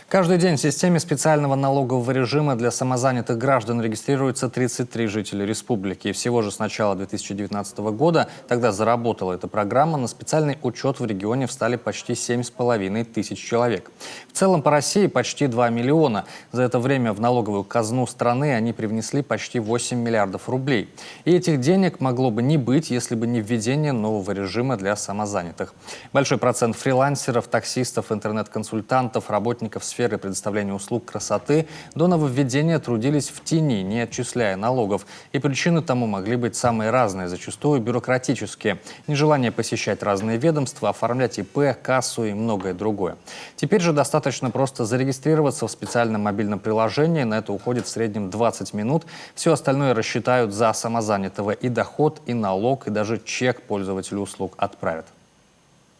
Каждый день в системе специального налогового режима для самозанятых граждан регистрируется 33 жителя республики. И всего же с начала 2019 года, тогда заработала эта программа, на специальный учет в регионе встали почти 7,5 тысяч человек. В целом по России почти 2 миллиона. За это время в налоговую казну страны они привнесли почти 8 миллиардов рублей. И этих денег могло бы не быть, если бы не введение нового режима для самозанятых. Большой процент фрилансеров, таксистов, интернет-консультантов, работников сферы предоставления услуг красоты до нововведения трудились в тени, не отчисляя налогов. И причины тому могли быть самые разные, зачастую бюрократические. Нежелание посещать разные ведомства, оформлять ИП, кассу и многое другое. Теперь же достаточно просто зарегистрироваться в специальном мобильном приложении. На это уходит в среднем 20 минут. Все остальное рассчитают за самозанятого. И доход, и налог, и даже чек пользователю услуг отправят.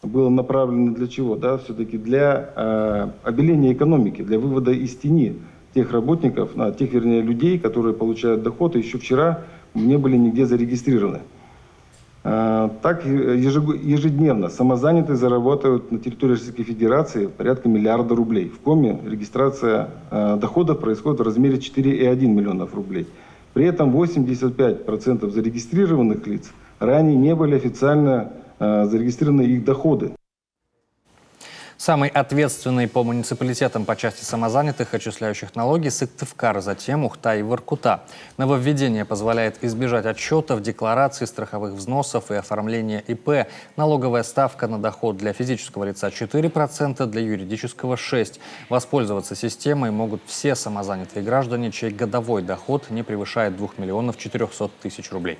Было направлено для чего? Да, все-таки для обеления экономики, для вывода из тени тех работников, вернее, людей, которые получают доход, и еще вчера не были нигде зарегистрированы. Так ежедневно самозанятые зарабатывают на территории Российской Федерации порядка миллиарда рублей. В Коми регистрация доходов происходит в размере 4,1 миллионов рублей. При этом 85% зарегистрированных лиц ранее не были официально зарегистрированы их доходы. Самый ответственный по муниципалитетам по части самозанятых, отчисляющих налоги, Сыктывкар, затем Ухта и Воркута. Нововведение позволяет избежать отчетов, деклараций, страховых взносов и оформления ИП. Налоговая ставка на доход для физического лица 4%, для юридического 6%. Воспользоваться системой могут все самозанятые граждане, чей годовой доход не превышает 2 миллионов 400 тысяч рублей.